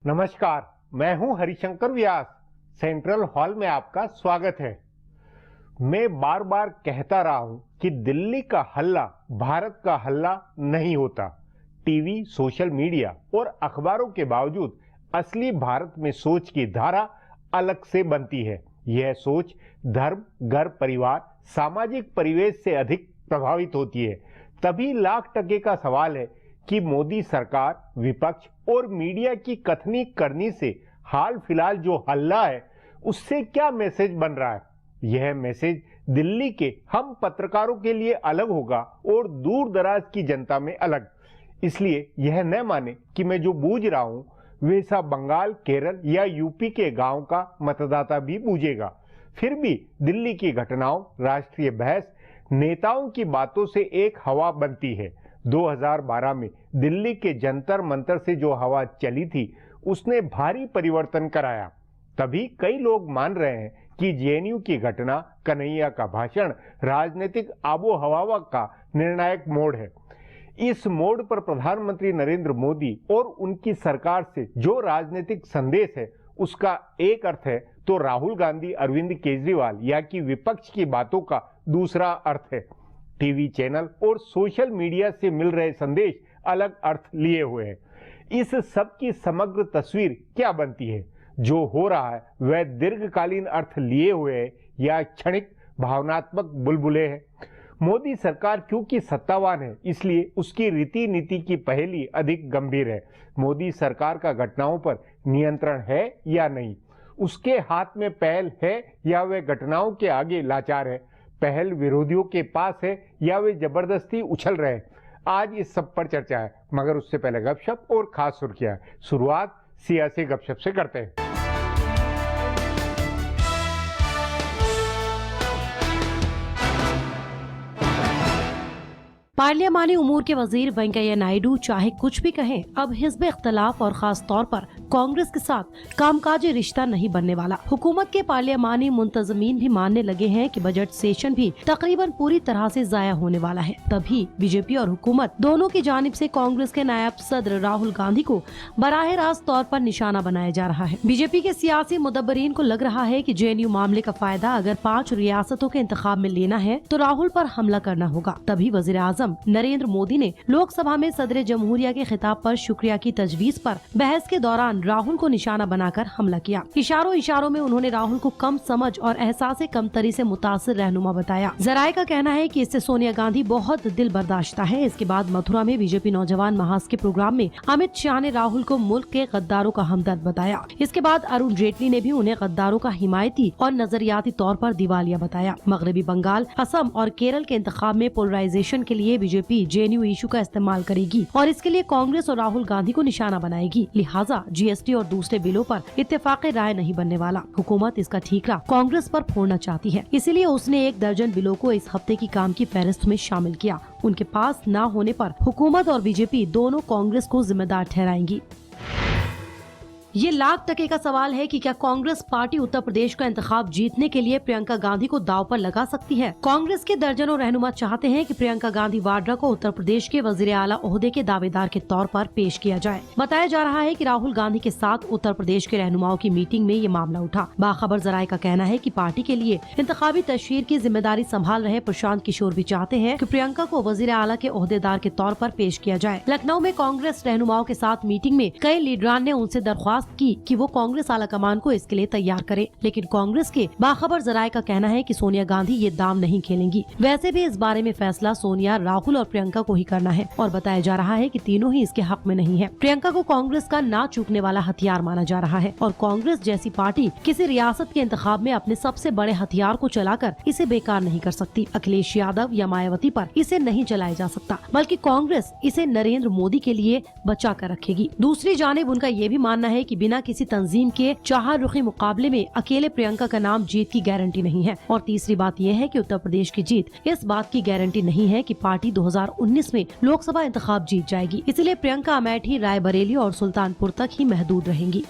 नमस्कार, मैं हूं हरिशंकर व्यास। सेंट्रल हॉल में आपका स्वागत है। मैं बार बार कहता रहा हूं कि दिल्ली का हल्ला भारत का हल्ला नहीं होता। टीवी, सोशल मीडिया और अखबारों के बावजूद असली भारत में सोच की धारा अलग से बनती है। यह सोच धर्म, घर, परिवार, सामाजिक परिवेश से अधिक प्रभावित होती है। तभी लाख टके का सवाल है कि मोदी सरकार, विपक्ष और मीडिया की कथनी करनी से हाल फिलहाल जो हल्ला है उससे क्या मैसेज बन रहा है। यह मैसेज दिल्ली के हम पत्रकारों के लिए अलग होगा और दूर दराज की जनता में अलग। इसलिए यह न माने कि मैं जो बूझ रहा हूं वैसा बंगाल, केरल या यूपी के गांव का मतदाता भी बूझेगा। फिर भी दिल्ली की घटनाओं, राष्ट्रीय बहस, नेताओं की बातों से एक हवा बनती है। 2012 में दिल्ली के जंतर मंतर से जो हवा चली थी उसने भारी परिवर्तन कराया। तभी कई लोग मान रहे हैं कि जेएनयू की घटना, कन्हैया का भाषण राजनीतिक आबो हवा का निर्णायक मोड़ है। इस मोड़ पर प्रधानमंत्री नरेंद्र मोदी और उनकी सरकार से जो राजनीतिक संदेश है उसका एक अर्थ है तो राहुल गांधी, अरविंद केजरीवाल या कि विपक्ष की बातों का दूसरा अर्थ है। टीवी चैनल और सोशल मीडिया से मिल रहे संदेश अलग अर्थ लिए हुए हैं। इस सब की समग्र तस्वीर क्या बनती है? जो हो रहा है वह दीर्घकालीन अर्थ लिए हुए है या क्षणिक भावनात्मक बुलबुले हैं? मोदी सरकार क्योंकि सत्तावान है इसलिए उसकी रीति नीति की पहेली अधिक गंभीर है। मोदी सरकार का घटनाओं पर नियंत्रण है या नहीं? उसके हाथ में पहल है या वह घटनाओं के आगे लाचार है? पहल विरोधियों के पास है या वे जबरदस्ती उछल रहे हैं? आज इस सब पर चर्चा है, मगर उससे पहले गपशप और खास सुर्खियां। शुरुआत सियासी गपशप से करते हैं। पार्लियामानी उमूर के वजीर वेंकैया नायडू चाहे कुछ भी कहें, अब हिज़्ब इख्तलाफ और खास तौर पर कांग्रेस के साथ कामकाजी रिश्ता नहीं बनने वाला। हुकूमत के पार्लियामानी मुंतजमीन भी मानने लगे हैं कि बजट सेशन भी तकरीबन पूरी तरह से जाया होने वाला है। तभी बीजेपी और हुकूमत दोनों की जानिब से कांग्रेस के नायब सदर राहुल गांधी को बराह रास्त तौर पर निशाना बनाया जा रहा है। बीजेपी के सियासी मुदब्बरीन को लग रहा है कि जेएनयू मामले का फायदा अगर 5 रियासतों के इंतखाब में लेना है तो राहुल पर हमला करना होगा। तभी वजीर आजम नरेंद्र मोदी ने लोकसभा में सदर जमहूरिया के खिताब पर शुक्रिया की तजवीज पर बहस के दौरान राहुल को निशाना बनाकर हमला किया। इशारों में उन्होंने राहुल को कम समझ और एहसास कमतरी से मुतासिर रहनुमा बताया। जराये का कहना है कि इससे सोनिया गांधी बहुत दिल बर्दाश्ता है। इसके बाद मथुरा में बीजेपी नौजवान महास के प्रोग्राम में अमित शाह ने राहुल को मुल्क के गद्दारों का हमदर्द बताया। इसके बाद अरुण जेटली ने भी उन्हें गद्दारों का हिमायती और नजरियाती तौर पर दिवालिया बताया। मगरबी बंगाल, असम और केरल के इंतखाब में पोलराइजेशन के लिए बीजेपी जेएनयू इशू का इस्तेमाल करेगी और इसके लिए कांग्रेस और राहुल गांधी को निशाना बनाएगी। लिहाजा जीएसटी और दूसरे बिलों पर इत्तेफाक राय नहीं बनने वाला। हुकूमत इसका ठीकरा कांग्रेस पर फोड़ना चाहती है, इसीलिए उसने 1 दर्जन बिलों को इस हफ्ते की काम की फहरिस्त में शामिल किया। उनके पास न होने पर हुकूमत और बीजेपी दोनों कांग्रेस को जिम्मेदार ठहराएंगी। ये लाख टके का सवाल है कि क्या कांग्रेस पार्टी उत्तर प्रदेश का इंतखाब जीतने के लिए प्रियंका गांधी को दांव पर लगा सकती है? कांग्रेस के दर्जनों रहनुमा चाहते हैं कि प्रियंका गांधी वाड्रा को उत्तर प्रदेश के वजीर आला ओहदे के दावेदार के तौर पर पेश किया जाए। बताया जा रहा है कि राहुल गांधी के साथ उत्तर प्रदेश के रहनुमाओं की मीटिंग में ये मामला उठा। बाखबर जराये का कहना है कि पार्टी के लिए इंतखाबी तशहीर की जिम्मेदारी संभाल रहे प्रशांत किशोर भी चाहते हैं कि प्रियंका को वजीर आला के ओहदेदार के तौर पर पेश किया जाए। लखनऊ में कांग्रेस रहनुमाओं के साथ मीटिंग में कई लीडरान ने उनसे दरख्वास्त की कि वो कांग्रेस आला कमान को इसके लिए तैयार करे, लेकिन कांग्रेस के बाखबर जराये का कहना है कि सोनिया गांधी ये दाम नहीं खेलेंगी। वैसे भी इस बारे में फैसला सोनिया, राहुल और प्रियंका को ही करना है और बताया जा रहा है कि तीनों ही इसके हक में नहीं है। प्रियंका को कांग्रेस का ना चूकने वाला हथियार माना जा रहा है और कांग्रेस जैसी पार्टी किसी रियासत के इंतखाब में अपने सबसे बड़े हथियार को चलाकर इसे बेकार नहीं कर सकती। अखिलेश यादव या मायावती पर इसे नहीं चलाया जा सकता, बल्कि कांग्रेस इसे नरेंद्र मोदी के लिए बचा कर रखेगी। दूसरी जानिब उनका ये भी मानना है कि बिना किसी तंजीम के चाह रुखी मुकाबले में अकेले प्रियंका का नाम जीत की गारंटी नहीं है। और तीसरी बात यह है कि उत्तर प्रदेश की जीत इस बात की गारंटी नहीं है कि पार्टी 2019 में लोकसभा इंतखाब जीत जाएगी। इसलिए प्रियंका अमेठी, रायबरेली और सुल्तानपुर तक ही महदूद रहेंगी।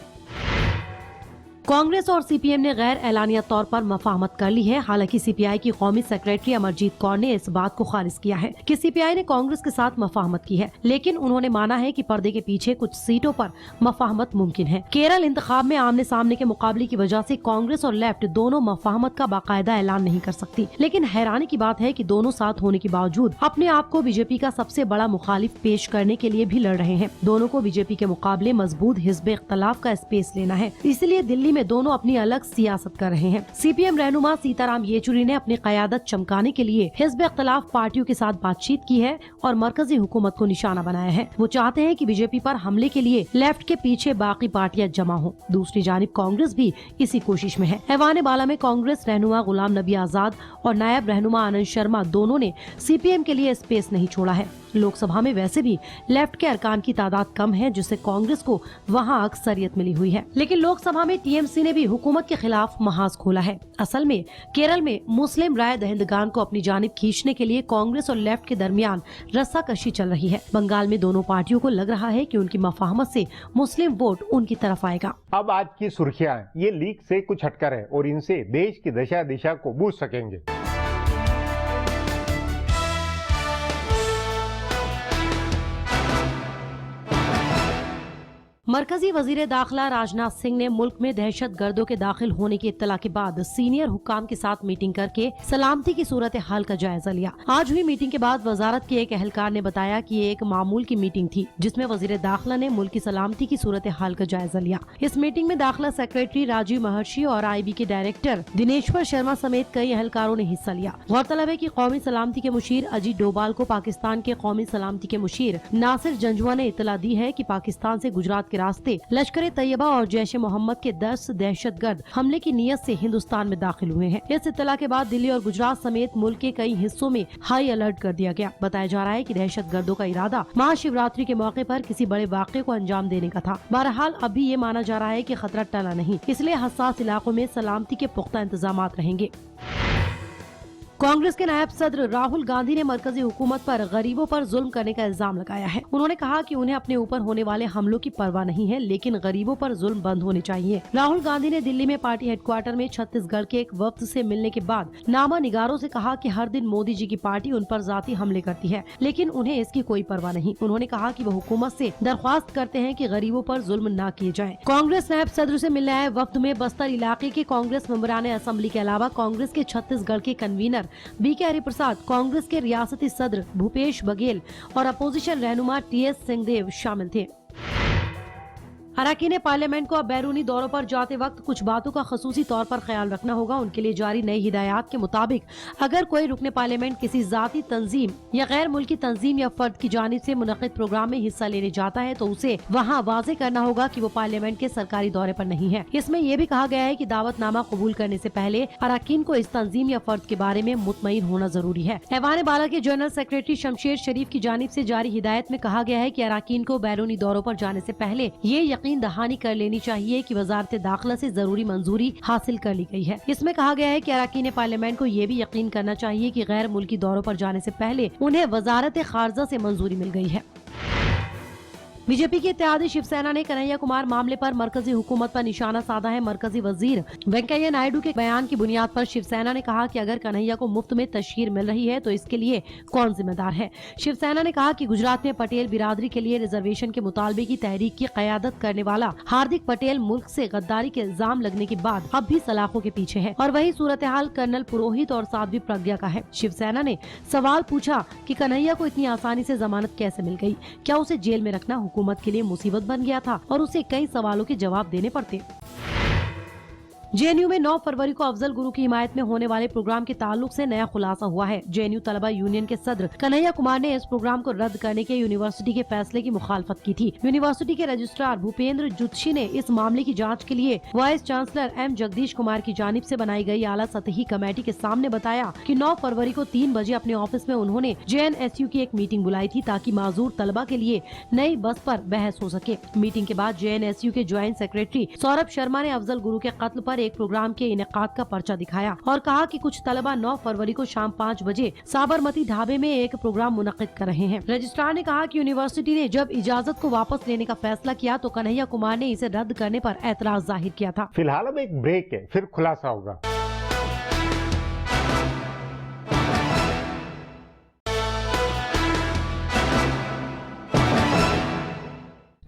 कांग्रेस और सीपीएम ने गैर एलानिया तौर पर मफाहमत कर ली है। हालांकि सीपीआई की कौमी सेक्रेटरी अमरजीत कौर ने इस बात को खारिज किया है कि सीपीआई ने कांग्रेस के साथ मफाहमत की है, लेकिन उन्होंने माना है कि पर्दे के पीछे कुछ सीटों पर मफाहमत मुमकिन है। केरल इंतखाब में आमने सामने के मुकाबले की वजह से कांग्रेस और लेफ्ट दोनों मफाहमत का बाकायदा ऐलान नहीं कर सकती, लेकिन हैरानी की बात है कि दोनों साथ होने के बावजूद अपने आप को बीजेपी का सबसे बड़ा मुखालिफ पेश करने के लिए भी लड़ रहे हैं। दोनों को बीजेपी के मुकाबले मजबूत हिज़्ब इख्तिलाफ का स्पेस लेना है, इसलिए दिल्ली में दोनों अपनी अलग सियासत कर रहे हैं। सीपीएम रहनुमा सीताराम येचुरी ने अपनी क़यादत चमकाने के लिए हिज़्ब इख्तिलाफ पार्टियों के साथ बातचीत की है और मरकजी हुकूमत को निशाना बनाया है। वो चाहते हैं कि बीजेपी पर हमले के लिए लेफ्ट के पीछे बाकी पार्टियां जमा हो। दूसरी जानिब कांग्रेस भी इसी कोशिश में है। ऐवान बाला में कांग्रेस रहनुमा गुलाम नबी आजाद और नायब रहनुमा आनंद शर्मा दोनों ने सीपीएम के लिए स्पेस नहीं छोड़ा है। लोकसभा में वैसे भी लेफ्ट के अरकान की तादाद कम है, जिससे कांग्रेस को वहां अक्सरियत मिली हुई है, लेकिन लोकसभा में टीएमसी ने भी हुकूमत के खिलाफ महाज खोला है। असल में केरल में मुस्लिम राय दहिंदगान को अपनी जानिब खींचने के लिए कांग्रेस और लेफ्ट के दरमियान रस्साकशी चल रही है। बंगाल में दोनों पार्टियों को लग रहा है कि उनकी मफाहमत से मुस्लिम वोट उनकी तरफ आएगा। अब आज की सुर्खियां ये लीक से कुछ हटकर है और इनसे देश की दशा दिशा को बूझ सकेंगे। मरकजी वजीर दाखिला राजनाथ सिंह ने मुल्क में दहशत गर्दों के दाखिल होने की इत्तला के बाद सीनियर हुक्काम के साथ मीटिंग करके सलामती की सूरत हाल का जायजा लिया। आज हुई मीटिंग के बाद वजारत के एक अहलकार ने बताया कि ये एक मामूल की मीटिंग थी, जिसमें वजीर दाखिला ने मुल्क की सलामती की सूरत हाल का जायजा लिया। इस मीटिंग में दाखिला सेक्रेटरी राजीव महर्षि और IB के डायरेक्टर दिनेश्वर शर्मा समेत कई अहलकारों ने हिस्सा लिया। गौरतलब है कि कौमी सलामती के मुशीर अजीत डोभाल को पाकिस्तान के कौमी सलामती के मुशीर नासिर जंजुआ ने इत्तला दी है कि पाकिस्तान से गुजरात के रास्ते लश्कर तैयबा और जैश मोहम्मद के 10 दहशतगर्द हमले की नीयत से हिंदुस्तान में दाखिल हुए हैं। इस इत्तला के बाद दिल्ली और गुजरात समेत मुल्क के कई हिस्सों में हाई अलर्ट कर दिया गया। बताया जा रहा है कि दहशतगर्दों का इरादा महाशिवरात्रि के मौके पर किसी बड़े वाक़े को अंजाम देने का था। बहरहाल अभी ये माना जा रहा है कि खतरा टला नहीं, इसलिए हसास इलाकों में सलामती के पुख्ता इंतजाम रहेंगे। कांग्रेस के नायब सदर राहुल गांधी ने मरकजी हुकूमत पर गरीबों पर जुल्म करने का इल्जाम लगाया है। उन्होंने कहा कि उन्हें अपने ऊपर होने वाले हमलों की परवाह नहीं है, लेकिन गरीबों पर जुल्म बंद होने चाहिए। राहुल गांधी ने दिल्ली में पार्टी हेडक्वार्टर में छत्तीसगढ़ के एक वफ्द से मिलने के बाद नामा निगारों से कहा कि हर दिन मोदी जी की पार्टी उन पर जाती हमले करती है, लेकिन उन्हें इसकी कोई परवाह नहीं। उन्होंने कहा कि वो हुकूमत से दरख्वास्त करते हैं कि गरीबों पर जुल्म न किए जाए। कांग्रेस नायब सदर से मिलने आए वफ्द में बस्तर इलाके के कांग्रेस मेंबरान असेंबली के अलावा कांग्रेस के छत्तीसगढ़ के कन्वीनर BK हरिप्रसाद, कांग्रेस के रियासती सदर भूपेश बघेल और अपोजिशन रहनुमा TS सिंहदेव शामिल थे। अरकान पार्लियामेंट को अब बैरूनी दौरों पर जाते वक्त कुछ बातों का खसूसी तौर पर ख्याल रखना होगा। उनके लिए जारी नई हिदायत के मुताबिक अगर कोई रुकने पार्लियामेंट किसी जाती तंजीम या गैर मुल्की तंजीम या फर्द की जानिब से मुनक़िद प्रोग्राम में हिस्सा लेने जाता है तो उसे वहाँ वाज़ेह करना होगा कि वो पार्लियामेंट के सरकारी दौरे पर नहीं है। इसमें यह भी कहा गया है कि दावतनामा कबूल करने से पहले अरकान को इस तंजीम या फर्द के बारे में मुतमईन होना जरूरी है। ऐवान बाला के जनरल सेक्रेटरी शमशेर शरीफ की जानिब से जारी हिदायत में कहा गया है कि अरकान को बैरूनी दौरों पर जाने से पहले ये यकीन दहानी कर लेनी चाहिए कि वजारत दाखिला से जरूरी मंजूरी हासिल कर ली गई है। इसमें कहा गया है कि अरकान पार्लियामेंट को ये भी यकीन करना चाहिए कि गैर मुल्की दौरों पर जाने से पहले उन्हें वजारत खारजा से मंजूरी मिल गई है। बीजेपी की इत्तेहादी शिवसेना ने कन्हैया कुमार मामले पर मरकजी हुकूमत पर निशाना साधा है। मरकजी वजीर वेंकैया नायडू के बयान की बुनियाद पर शिवसेना ने कहा कि अगर कन्हैया को मुफ्त में तशहीर मिल रही है तो इसके लिए कौन जिम्मेदार है। शिवसेना ने कहा कि गुजरात में पटेल बिरादरी के लिए रिजर्वेशन के मुतालबे की तहरीक की क़यादत करने वाला हार्दिक पटेल मुल्क से गद्दारी के इल्जाम लगने के बाद अब भी सलाखों के पीछे है और वही सूरत हाल कर्नल पुरोहित और साध्वी प्रज्ञा का है। शिवसेना ने सवाल पूछा कि कन्हैया को इतनी आसानी से जमानत कैसे मिल गई, क्या उसे जेल में रखना हुकूमत के लिए मुसीबत बन गया था और उसे कई सवालों के जवाब देने पड़ते। JNU में 9 फरवरी को अफजल गुरु की हिमायत में होने वाले प्रोग्राम के ताल्लुक से नया खुलासा हुआ है। JNU तलबा यूनियन के सदर कन्हैया कुमार ने इस प्रोग्राम को रद्द करने के यूनिवर्सिटी के फैसले की मुखालफत की थी। यूनिवर्सिटी के रजिस्ट्रार भूपेंद्र जुत्शी ने इस मामले की जांच के लिए vice chancellor M Jagdish Kumar की जानिब से बनाई गई आला सतही कमेटी के सामने बताया कि 9 फरवरी को 3 बजे अपने ऑफिस में उन्होंने JNSU की एक मीटिंग बुलाई थी ताकि माजूर तलबा के लिए नई बस पर बहस हो सके। मीटिंग के बाद JNSU के ज्वाइंट सेक्रेटरी सौरभ शर्मा ने अफजल गुरु के कत्ल पर एक प्रोग्राम के इनेकाद का पर्चा दिखाया और कहा कि कुछ तलबा 9 फरवरी को शाम 5 बजे साबरमती ढाबे में एक प्रोग्राम मुनक्किद कर रहे हैं। रजिस्ट्रार ने कहा कि यूनिवर्सिटी ने जब इजाजत को वापस लेने का फैसला किया तो कन्हैया कुमार ने इसे रद्द करने पर एतराज जाहिर किया था। फिलहाल अब एक ब्रेक है, फिर खुलासा होगा।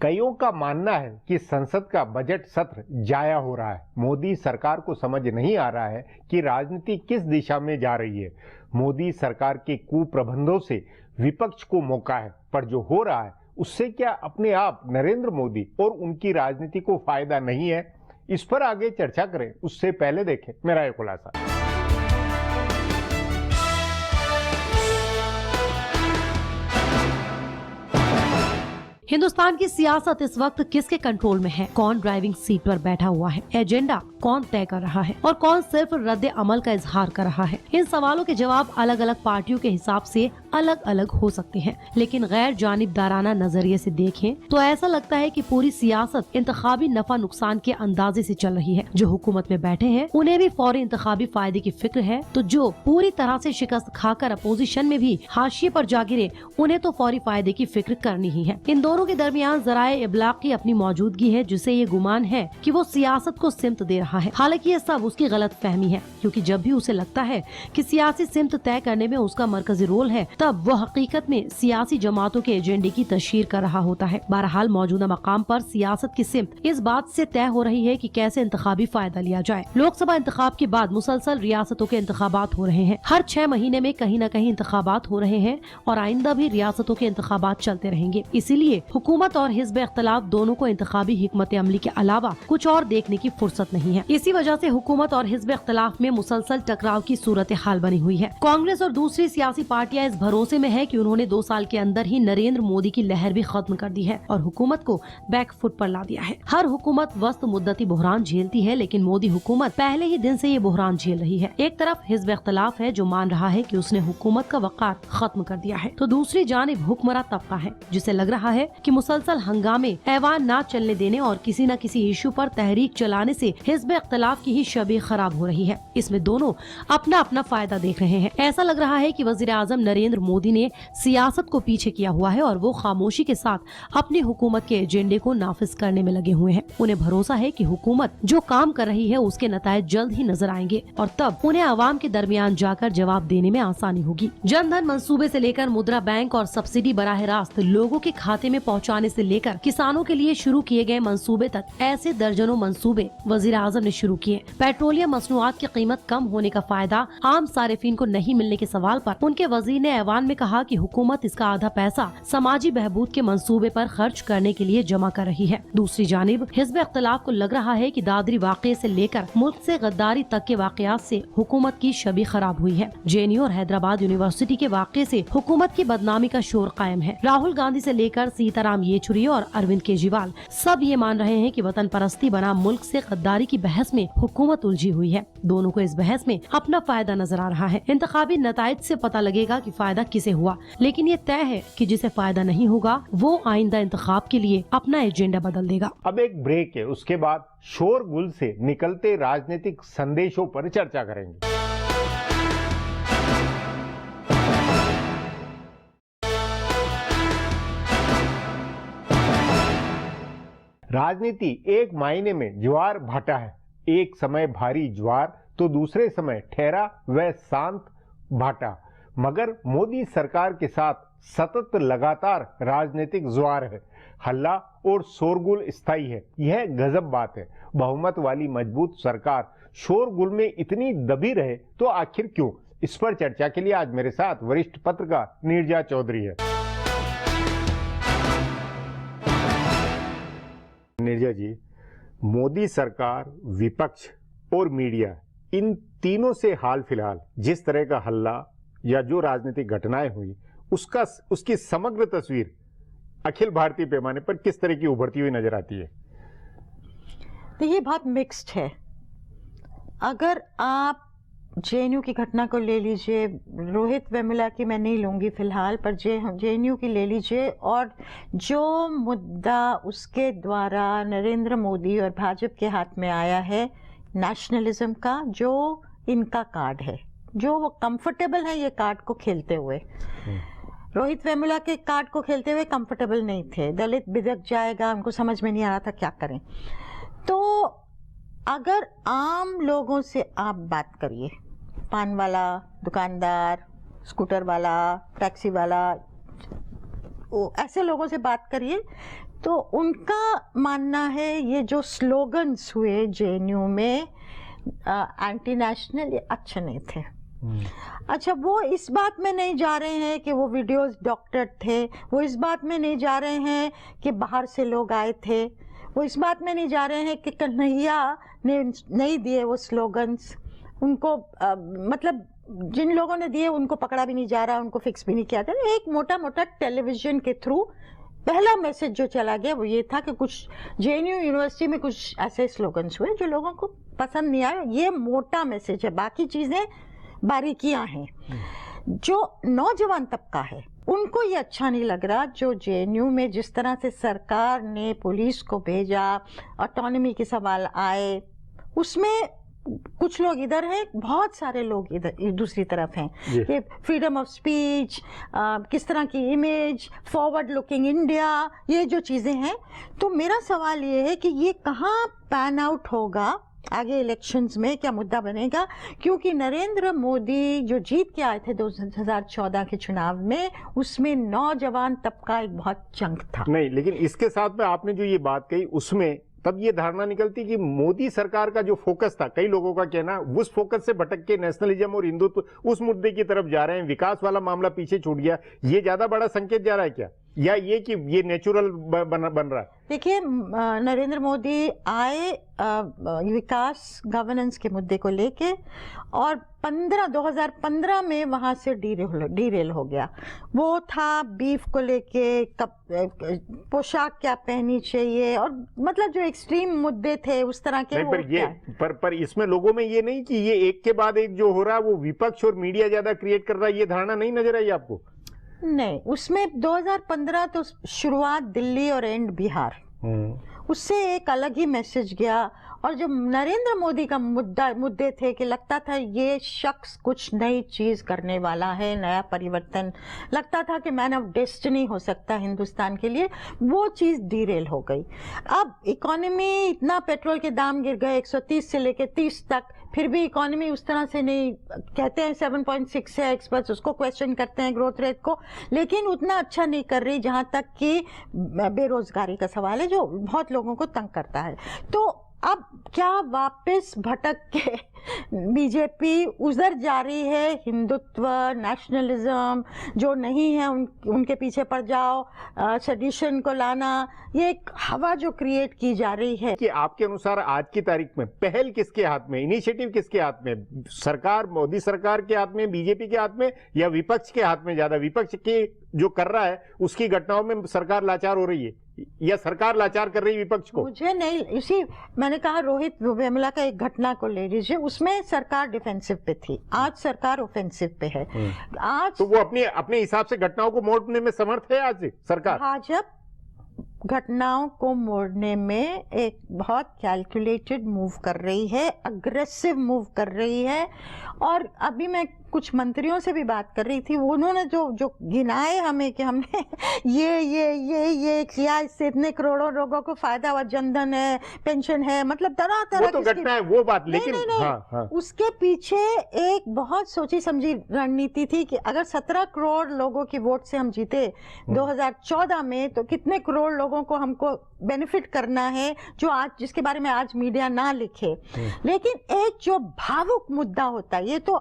कईयों का मानना है कि संसद का बजट सत्र जाया हो रहा है। मोदी सरकार को समझ नहीं आ रहा है कि राजनीति किस दिशा में जा रही है। मोदी सरकार के कुप्रबंधों से विपक्ष को मौका है, पर जो हो रहा है उससे क्या अपने आप नरेंद्र मोदी और उनकी राजनीति को फायदा नहीं है? इस पर आगे चर्चा करें, उससे पहले देखें मेरा ये खुलासा। हिंदुस्तान की सियासत इस वक्त किसके कंट्रोल में है? कौन ड्राइविंग सीट पर बैठा हुआ है? एजेंडा कौन तय कर रहा है और कौन सिर्फ रद्द अमल का इजहार कर रहा है? इन सवालों के जवाब अलग अलग पार्टियों के हिसाब से अलग अलग हो सकते हैं, लेकिन गैर जानिबदाराना नजरिए से देखें तो ऐसा लगता है कि पूरी सियासत इंतखाबी नफा नुकसान के अंदाजे से चल रही है। जो हुकूमत में बैठे हैं उन्हें भी फौरी इंतखाबी फायदे की फिक्र है, तो जो पूरी तरह से शिकस्त खाकर अपोजिशन में भी हाशिए पर जा गिरे उन्हें तो फौरी फायदे की फिक्र करनी ही है। इन दोनों के दरमियान जराए इब्लाग की अपनी मौजूदगी है, जिसे ये गुमान है कि वो सियासत को सिमत दे रहा है। हालांकि ये सब उसकी गलत फहमी है, क्योंकि जब भी उसे लगता है कि सियासी सिमत तय करने में उसका मरकजी रोल है, तब वो हकीकत में सियासी जमातों के एजेंडे की तशहीर कर रहा होता है। बहरहाल मौजूदा मकाम पर सियासत की सिमत इस बात से तय हो रही है कि कैसे इंतखाबी फायदा लिया जाए। लोकसभा इंतखाब के बाद मुसलसल रियासतों के इंतखाबात हो रहे हैं। हर 6 महीने में कहीं न कहीं इंतखाबात हो रहे हैं और आइंदा भी रियासतों के इंतखाबात चलते रहेंगे। इसीलिए हुकूमत और हिज़्ब इख्तिलाफ दोनों को इंतखाबी हिकमत अमली के अलावा कुछ और देखने की फुर्सत नहीं है। इसी वजह से हुकूमत और हिज़्ब इख्तिलाफ में मुसलसल टकराव की सूरत हाल बनी हुई है। कांग्रेस और दूसरी सियासी पार्टियां इस भरोसे में है कि उन्होंने 2 साल के अंदर ही नरेंद्र मोदी की लहर भी खत्म कर दी है और हुकूमत को बैकफुट पर ला दिया है। हर हुकूमत वस्त मुद्दती बहरान झेलती है, लेकिन मोदी हुकूमत पहले ही दिन से ये बहरान झेल रही है। एक तरफ हिज़्ब इख्तिलाफ है जो मान रहा है कि उसने हुकूमत का वक़ार खत्म कर दिया है, तो दूसरी जानिब हुक्मरान तबका है जिसे लग रहा है कि मुसलसल हंगामे, ऐवान ना चलने देने और किसी न किसी इशू पर तहरीक चलाने से हिज़्ब इख्तिलाफ की ही छवि खराब हो रही है। इसमें दोनों अपना अपना फायदा देख रहे हैं। ऐसा लग रहा है कि वजीर आजम नरेंद्र मोदी ने सियासत को पीछे किया हुआ है और वो खामोशी के साथ अपनी हुकूमत के एजेंडे को नाफिज करने में लगे हुए हैं। उन्हें भरोसा है कि हुकूमत जो काम कर रही है उसके नतायज जल्द ही नजर आएंगे और तब उन्हें आवाम के दरमियान जाकर जवाब देने में आसानी होगी। जन धन मंसूबे से लेकर मुद्रा बैंक और सब्सिडी बराह रास्त लोगों के खाते में पहुँचाने से लेकर किसानों के लिए शुरू किए गए मंसूबे तक ऐसे दर्जनों मंसूबे वजीर आजम ने शुरू किए। पेट्रोलियम मसनूआत की कीमत कम होने का फायदा आम सारिफीन को नहीं मिलने के सवाल पर उनके वजीर ने ऐवान में कहा कि हुकूमत इसका आधा पैसा समाजी बहबूद के मंसूबे पर खर्च करने के लिए जमा कर रही है। दूसरी जानिब हिज़्ब इख्तिलाफ को लग रहा है कि दादरी वाक़े से लेकर मुल्क से गद्दारी तक के वाक़यात से हुकूमत की छवि खराब हुई है। JNU और हैदराबाद यूनिवर्सिटी के वाक़े से हुकूमत की बदनामी का शोर कायम है। राहुल गांधी से लेकर सीताराम येचुरी और अरविंद केजरीवाल सब ये मान रहे हैं कि वतन परस्ती बना मुल्क से गद्दारी की बहस में हुकूमत उलझी हुई है। दोनों को इस बहस में अपना फायदा नजर आ रहा है। इंतखाबी नताइज से पता लगेगा कि फायदा किसे हुआ, लेकिन ये तय है कि जिसे फायदा नहीं होगा वो आइंदा इंतखाब के लिए अपना एजेंडा बदल देगा। अब एक ब्रेक है, उसके बाद शोरगुल से निकलते राजनीतिक संदेशों पर चर्चा करेंगे। राजनीति एक मायने में ज्वार भाटा है। एक समय भारी ज्वार तो दूसरे समय ठहरा व शांत भाटा। मगर मोदी सरकार के साथ सतत लगातार राजनीतिक ज्वार है। हल्ला और शोरगुल स्थायी है। यह गजब बात है। बहुमत वाली मजबूत सरकार शोरगुल में इतनी दबी रहे तो आखिर क्यों? इस पर चर्चा के लिए आज मेरे साथ वरिष्ठ पत्रकार नीरजा चौधरी है। नीरजा जी, मोदी सरकार, विपक्ष और मीडिया, इन तीनों से हाल फिलहाल जिस तरह का हल्ला या जो राजनीतिक घटनाएं हुई उसकी समग्र तस्वीर अखिल भारतीय पैमाने पर किस तरह की उभरती हुई नजर आती है? देखिए, बहुत मिक्स्ड है। अगर आप JNU की घटना को ले लीजिए, रोहित वेमुला की मैं नहीं लूँगी फिलहाल, पर JNU की ले लीजिए, और जो मुद्दा उसके द्वारा नरेंद्र मोदी और भाजपा के हाथ में आया है, नेशनलिज्म का जो इनका कार्ड है, जो वो कंफर्टेबल है ये कार्ड को खेलते हुए। रोहित वेमुला के कार्ड को खेलते हुए कंफर्टेबल नहीं थे, दलित बिदक जाएगा, उनको समझ में नहीं आ रहा था क्या करें। तो अगर आम लोगों से आप बात करिए, पान वाला, दुकानदार, स्कूटर वाला, टैक्सी वाला, ऐसे लोगों से बात करिए तो उनका मानना है ये जो स्लोगन्स हुए जेएनयू में एंटी नेशनल, ये अच्छे नहीं थे। अच्छा, वो इस बात में नहीं जा रहे हैं कि वो वीडियोस डॉक्टर थे, वो इस बात में नहीं जा रहे हैं कि बाहर से लोग आए थे, वो इस बात में नहीं जा रहे हैं कि कन्हैया ने नहीं दिए वो स्लोगन्स उनको, मतलब जिन लोगों ने दिए उनको पकड़ा भी नहीं जा रहा, उनको फिक्स भी नहीं किया था। एक मोटा मोटा टेलीविजन के थ्रू पहला मैसेज जो चला गया वो ये था कि कुछ जेएनयू यूनिवर्सिटी में कुछ ऐसे स्लोगन्स हुए जो लोगों को पसंद नहीं आए। ये मोटा मैसेज है, बाकी चीजें बारीकियां हैं। जो नौजवान तबका है उनको ये अच्छा नहीं लग रहा, जो जेएनयू में जिस तरह से सरकार ने पुलिस को भेजा, ऑटोनॉमी के सवाल आए, उसमें कुछ लोग इधर हैं, बहुत सारे लोग इधर दूसरी तरफ हैं कि फ्रीडम ऑफ स्पीच, किस तरह की इमेज, फॉरवर्ड लुकिंग इंडिया, ये जो चीजें हैं। तो मेरा सवाल ये है कि ये कहाँ पैन आउट होगा आगे इलेक्शंस में, क्या मुद्दा बनेगा? क्योंकि नरेंद्र मोदी जो जीत के आए थे 2014 के चुनाव में, उसमें नौजवान तबका एक बहुत चंक था। नहीं, लेकिन इसके साथ में आपने जो ये बात कही उसमें तब ये धारणा निकलती कि मोदी सरकार का जो फोकस था, कई लोगों का कहना, उस फोकस से भटक के नेशनलिज्म और हिंदुत्व उस मुद्दे की तरफ जा रहे हैं, विकास वाला मामला पीछे छूट गया। ये ज्यादा बड़ा संकेत जा रहा है क्या, या ये कि ये नेचुरल बन रहा है? देखिए, नरेंद्र मोदी आए विकास गवर्नेंस के मुद्दे को लेके, और 2015 में वहां से डीरेल हो गया। वो था बीफ को लेके, पोशाक क्या पहनी चाहिए, और मतलब जो एक्सट्रीम मुद्दे थे उस तरह के। पर इसमें लोगों में ये नहीं कि ये एक के बाद एक जो हो रहा है वो विपक्ष और मीडिया ज्यादा क्रिएट कर रहा है, ये धारणा नहीं नजर आई आपको? नहीं, उसमें 2015 तो शुरुआत दिल्ली और एंड बिहार, उससे एक अलग ही मैसेज गया। और जो नरेंद्र मोदी का मुद्दे थे कि लगता था ये शख्स कुछ नई चीज करने वाला है, नया परिवर्तन, लगता था कि मैन ऑफ डेस्टिनी हो सकता है हिंदुस्तान के लिए, वो चीज डीरेल हो गई। अब इकोनॉमी, इतना पेट्रोल के दाम गिर गए 130 से लेके 30 तक, फिर भी इकोनॉमी उस तरह से नहीं, कहते हैं 7.6 है, एक्सपर्ट्स उसको क्वेश्चन करते हैं ग्रोथ रेट को, लेकिन उतना अच्छा नहीं कर रही जहां तक कि बेरोजगारी का सवाल है जो बहुत लोगों को तंग करता है। तो अब क्या वापस भटक के बीजेपी उधर जा रही है, हिंदुत्व, नेशनलिज्म जो नहीं है उनके पीछे पड़ जाओ, सेडिशन को लाना, ये एक हवा जो क्रिएट की जा रही है। कि आपके अनुसार आज की तारीख में पहल किसके हाथ में, इनिशिएटिव किसके हाथ में? सरकार, मोदी सरकार के हाथ में, बीजेपी के हाथ में, या विपक्ष के हाथ में? ज्यादा विपक्ष के जो कर रहा है उसकी घटनाओं में सरकार लाचार हो रही है, या सरकार लाचार कर रही है विपक्ष को? मुझे नहीं, इसी मैंने कहा रोहित वेमुला का एक घटना को ले लीजिए, उसमें सरकार डिफेंसिव पे थी, आज सरकार ऑफेंसिव पे है। आज तो वो अपने हिसाब से घटनाओं को मोड़ने में समर्थ है आज सरकार? भाजपा घटनाओं को मोड़ने में एक बहुत कैलकुलेटेड मूव कर रही है, अग्रेसिव मूव कर रही है। और अभी मैं कुछ मंत्रियों से भी बात कर रही थी, उन्होंने जो गिनाए हमें कि हमने ये किया, इससे इतने करोड़ों लोगों को फायदा हुआ, जनधन है, पेंशन है, मतलब तरह तरह की घटना है वो बात। लेकिन नहीं, हाँ। उसके पीछे एक बहुत सोची समझी रणनीति थी कि अगर 17 करोड़ लोगों की वोट से हम जीते 2014 में, तो कितने करोड़ लोगों को हमको बेनिफिट करना है, जो आज, जिसके बारे में आज मीडिया ना लिखे। लेकिन एक जो भावुक मुद्दा होता है, ये तो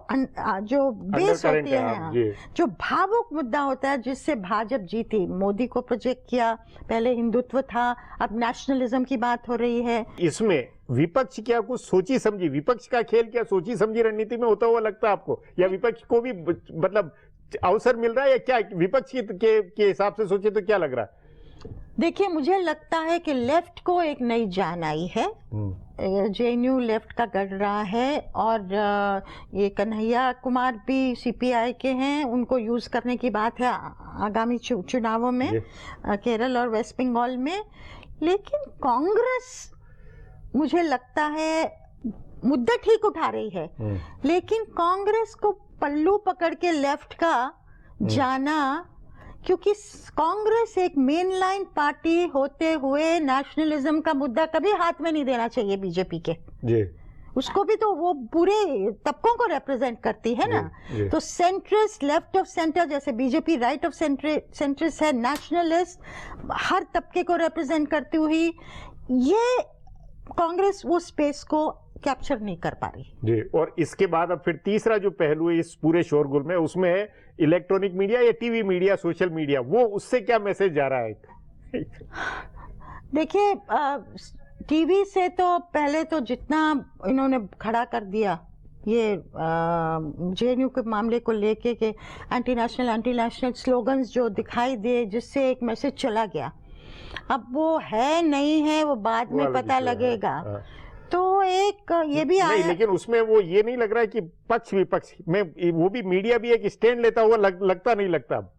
जो बेस होती है, जो भावुक मुद्दा होता है, जिससे भाजपा जीती, मोदी को प्रोजेक्ट किया, पहले हिंदुत्व था, अब नेशनलिज्म की बात हो रही है। इसमें विपक्ष क्या कुछ सोची समझी, विपक्ष का खेल क्या सोची समझी रणनीति में होता हुआ लगता है आपको, या विपक्ष को भी मतलब अवसर मिल रहा है, या क्या विपक्ष के हिसाब से सोचे तो क्या लग रहा है? देखिए, मुझे लगता है कि लेफ्ट को एक नई जान आई है, जेएनयू लेफ्ट का गढ़ रहा है, और ये कन्हैया कुमार भी सीपीआई के हैं, उनको यूज करने की बात है आगामी चुनावों में, केरल और वेस्ट बंगाल में। लेकिन कांग्रेस, मुझे लगता है मुद्दे ठीक उठा रही है, लेकिन कांग्रेस को पल्लू पकड़ के लेफ्ट का जाना, क्योंकि कांग्रेस एक मेन लाइन पार्टी होते हुए नेशनलिज्म का मुद्दा कभी हाथ में नहीं देना चाहिए बीजेपी के जी। उसको भी तो वो पूरे तबकों को रिप्रेजेंट करती है ना जी। तो सेंट्रिस्ट, लेफ्ट ऑफ सेंटर, जैसे बीजेपी राइट ऑफ सेंट्रिस्ट है, नेशनलिस्ट, हर तबके को रिप्रेजेंट करती हुई ये कांग्रेस वो स्पेस को कैप्चर नहीं कर पा रही जी। और इसके बाद अब फिर तीसरा जो पहलू है इस पूरे शोरगुल में, उसमें है इलेक्ट्रॉनिक मीडिया या टीवी मीडिया, सोशल मीडिया, वो उससे क्या मैसेज जा रहा है? देखिए, टीवी से तो पहले तो जितना इन्होंने खड़ा कर दिया ये जेएनयू के मामले को लेके के एंटी नेशनल स्लोगन्स जो दिखाई दिए, जिससे एक मैसेज चला गया। अब वो है नहीं है वो बाद में पता लगेगा। तो एक ये भी आया, लेकिन उसमें वो ये नहीं लग रहा है कि पक्ष विपक्ष में वो भी मीडिया भी एक स्टैंड लेता हुआ लगता नहीं लगता।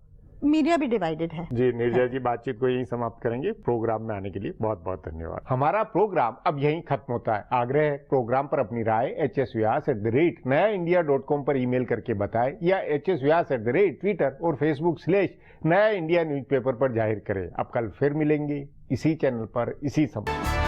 मीडिया भी डिवाइडेड है जी। नीरजा जी, बातचीत को यहीं समाप्त करेंगे। प्रोग्राम में आने के लिए बहुत बहुत धन्यवाद। हमारा प्रोग्राम अब यहीं खत्म होता है। आग्रह है प्रोग्राम पर अपनी राय hsvyas@nayaindia.com पर ईमेल करके बताएं या hsvyas@Twitter और Facebook/नया इंडिया न्यूज़पेपर पर जाहिर करें। अब कल फिर मिलेंगे इसी चैनल पर इसी समय।